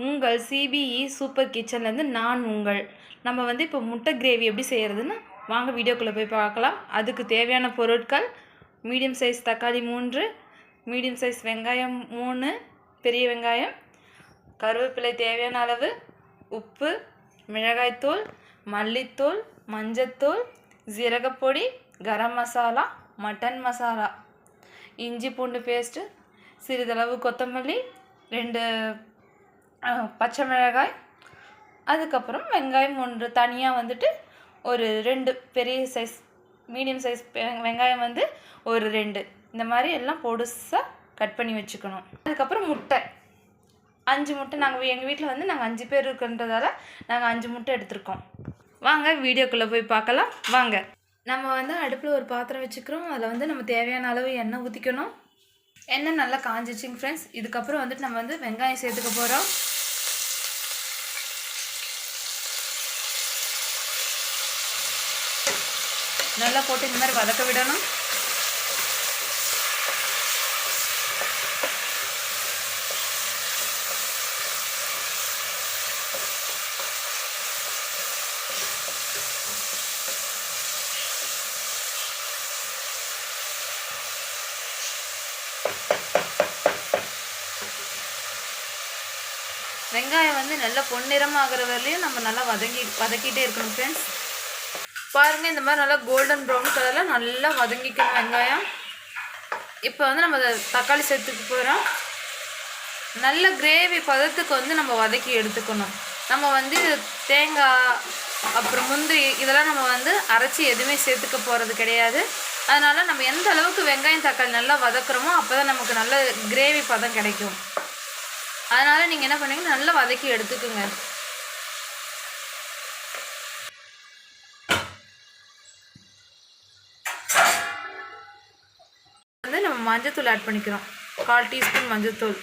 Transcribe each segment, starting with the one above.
உங்கள் CBE super கிச்சன்லேருந்து நான் உங்கள் நம்ம வந்து இப்போ முட்டை கிரேவி எப்படி செய்கிறதுன்னு வாங்க வீடியோக்குள்ளே போய் பார்க்கலாம். அதுக்கு தேவையான பொருட்கள்: மீடியம் சைஸ் தக்காளி 3, மீடியம் சைஸ் வெங்காயம் 3, பெரிய வெங்காயம், கருவேப்பிலை தேவையான அளவு, உப்பு, மிளகாய்த்தூள், மல்லித்தூள், மஞ்சத்தூள், ஜீரகப்பொடி, கரம் மசாலா, மட்டன் மசாலா, இஞ்சி பூண்டு பேஸ்ட்டு, சிறிதளவு கொத்தமல்லி, 2 பச்சை மிளகாய், அதுக்கப்புறம் வெங்காயம் 1 தனியாக வந்துட்டு ஒரு 2 பெரிய சைஸ் மீடியம் சைஸ் வெங்காயம் வந்து ஒரு 2 இந்த மாதிரி எல்லாம் பொடுசாக கட் பண்ணி வச்சுக்கணும். அதுக்கப்புறம் முட்டை 5 முட்டை. எங்கள் வீட்டில் வந்து நாங்கள் 5 பேர் இருக்குன்றதால நாங்கள் 5 முட்டை எடுத்துருக்கோம். வாங்க வீடியோக்குள்ளே போய் பார்க்கலாம். வாங்க. நம்ம வந்து அடுப்பில் ஒரு பாத்திரம் வச்சுக்கிறோம். அதில் வந்து நம்ம தேவையான அளவு எண்ணெய் ஊற்றிக்கணும். எண்ணெய் நல்லா காஞ்சிச்சிங்க ஃப்ரெண்ட்ஸ். இதுக்கப்புறம் வந்துட்டு நம்ம வந்து வெங்காயம் சேர்த்துக்க போகிறோம். நல்லா போட்டு இந்த மாதிரி வதக்க விடணும். வெங்காயம் வந்து நல்லா பொன்னிறமாகிற வரையிலையும் நம்ம நல்லா வதக்கிட்டே இருக்கணும் ஃப்ரெண்ட்ஸ். பாருங்கள், இந்த மாதிரி நல்லா கோல்டன் ப்ரௌன் கலரில் நல்லா வதங்கிக்கணும் வெங்காயம். இப்போ வந்து நம்ம தக்காளி சேர்த்துக்க போகிறோம். நல்ல கிரேவி பதத்துக்கு வந்து நம்ம வதக்கி எடுத்துக்கணும். நம்ம வந்து தேங்காய் அப்புறம் முந்திரி இதெல்லாம் நம்ம வந்து அரைச்சி எதுவுமே சேர்த்துக்க போகிறது கிடையாது. அதனால் நம்ம எந்த அளவுக்கு வெங்காயம் தக்காளி நல்லா வதக்குறோமோ அப்போ தான் நமக்கு நல்ல கிரேவி பதம் கிடைக்கும். அதனால் நீங்கள் என்ன பண்ணுங்க, நல்லா வதக்கி எடுத்துக்குங்க. வந்து நம்ம மஞ்சத்தூள் ஆட் பண்ணிக்கிறோம். 1/4 டீஸ்பூன் மஞ்சத்தூள்.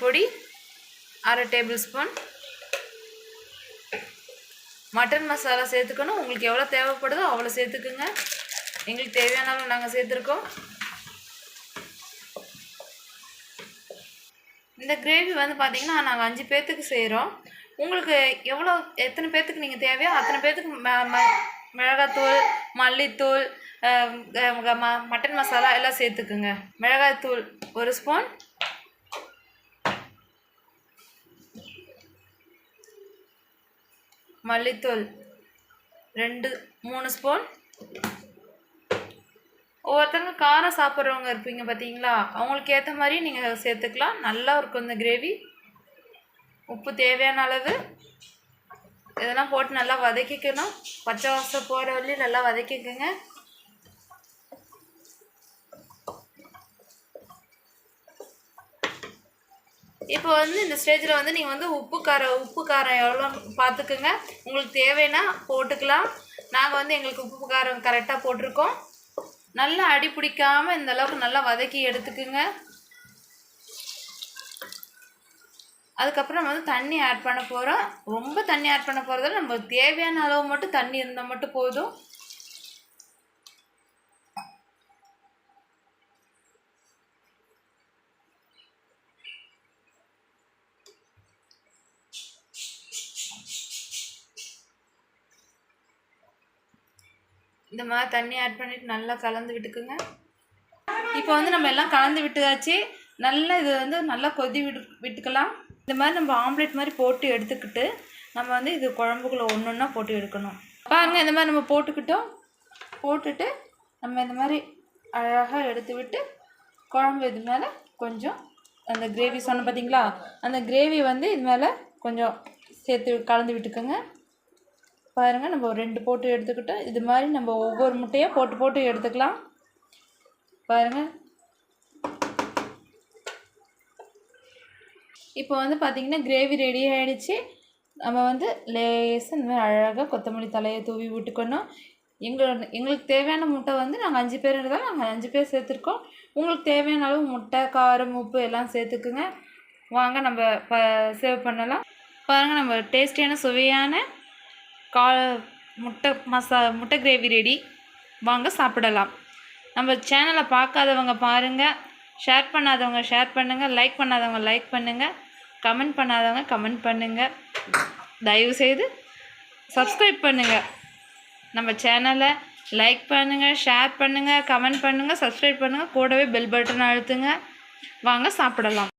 பொடி 1/2 டேபிள் ஸ்பூன். மட்டன் மசாலா சேர்த்துக்கணும். உங்களுக்கு எவ்வளோ தேவைப்படுதோ அவ்வளோ சேர்த்துக்குங்க. எங்களுக்கு தேவையான அளவு நாங்கள் சேர்த்துருக்கோம். இந்த கிரேவி வந்து பார்த்திங்கன்னா நாங்கள் 5 பேர்த்துக்கு செய்கிறோம். உங்களுக்கு எத்தனை பேர்த்துக்கு நீங்கள் தேவையோ அத்தனை பேர்த்துக்கு மிளகாத்தூள், மல்லித்தூள், மட்டன் மசாலா எல்லாம் சேர்த்துக்குங்க. மிளகாய்த்தூள் 1 ஸ்பூன், மல்லித்தூள் 2-3 ஸ்பூன். ஒவ்வொருத்தங்க காரம் சாப்பிட்றவங்க இருப்பீங்க பார்த்தீங்களா, அவங்களுக்கு ஏற்ற மாதிரி நீங்கள் சேர்த்துக்கலாம். நல்லா இருக்கும் இந்த கிரேவி. உப்பு தேவையான அளவு. இதெல்லாம் போட்டு நல்லா வதக்கிக்கணும். பச்சை வாசம் போகிற வரையும் நல்லா வதக்கிக்கோங்க. இப்போ வந்து இந்த ஸ்டேஜில் வந்து நீங்கள் வந்து உப்பு காரம் எவ்வளோ பார்த்துக்குங்க. உங்களுக்கு தேவைன்னா போட்டுக்கலாம். நாங்கள் வந்து எங்களுக்கு உப்பு காரம் கரெக்டாக போட்டிருக்கோம். நல்லா அடி பிடிக்காமல் இந்த அளவுக்கு நல்லா வதக்கி எடுத்துக்குங்க. அதுக்கப்புறம் வந்து தண்ணி ஆட் பண்ண போகிறோம். ரொம்ப தண்ணி ஆட் பண்ண போகிறதால நம்ம தேவையான அளவு மட்டும் தண்ணி இருந்தால் மட்டும் போதும். இந்த மாதிரி தண்ணி ஆட் பண்ணிவிட்டு நல்லா கலந்து விட்டுக்குங்க. இப்போ வந்து நம்ம எல்லாம் கலந்து விட்டுதாச்சு. நல்லா இது வந்து நல்லா விட்டுக்கலாம். இந்த மாதிரி நம்ம ஆம்லேட் மாதிரி போட்டு எடுத்துக்கிட்டு நம்ம வந்து இது குழம்புக்குள்ளே ஒன்றா போட்டு எடுக்கணும். பாருங்கள், இந்த மாதிரி நம்ம போட்டுட்டு நம்ம இந்த மாதிரி அழகாக எடுத்து விட்டு குழம்பு இது மேலே கொஞ்சம் அந்த கிரேவி சொன்ன பார்த்தீங்களா, அந்த கிரேவி வந்து இது மேலே கொஞ்சம் சேர்த்து கலந்து விட்டுக்கோங்க. பாருங்கள், நம்ம 2 போட்டு எடுத்துக்கிட்டோம். இது மாதிரி நம்ம ஒவ்வொரு முட்டையாக போட்டு எடுத்துக்கலாம். பாருங்கள், இப்போ வந்து பார்த்திங்கன்னா கிரேவி ரெடி ஆகிடுச்சு. நம்ம வந்து லேசாக இந்த மாதிரி அழகாக கொத்தமல்லி தலையை தூவி விட்டுக்கணும். எங்களுக்கு தேவையான முட்டை வந்து நாங்கள் 5 பேர் இருந்தாலும் நாங்கள் 5 பேர் சேர்த்துருக்கோம். உங்களுக்கு தேவையான அளவு முட்டை, காரம், உப்பு எல்லாம் சேர்த்துக்குங்க. வாங்க நம்ம சேவ் பண்ணலாம். பாருங்கள், நம்ம டேஸ்டியான சுவையான முட்டை கிரேவி ரெடி. வாங்க சாப்பிடலாம். நம்ம சேனலை பார்க்காதவங்க பாருங்கள், ஷேர் பண்ணாதவங்க ஷேர் பண்ணுங்கள், லைக் பண்ணாதவங்க லைக் பண்ணுங்கள், கமெண்ட் பண்ணாதவங்க கமெண்ட் பண்ணுங்கள். தயவுசெய்து சப்ஸ்கிரைப் பண்ணுங்கள். நம்ம சேனலை லைக் பண்ணுங்கள், ஷேர் பண்ணுங்கள், கமெண்ட் பண்ணுங்கள், சப்ஸ்கிரைப் பண்ணுங்கள். கூடவே பெல் பட்டன் அழுத்துங்க. வாங்க சாப்பிடலாம்.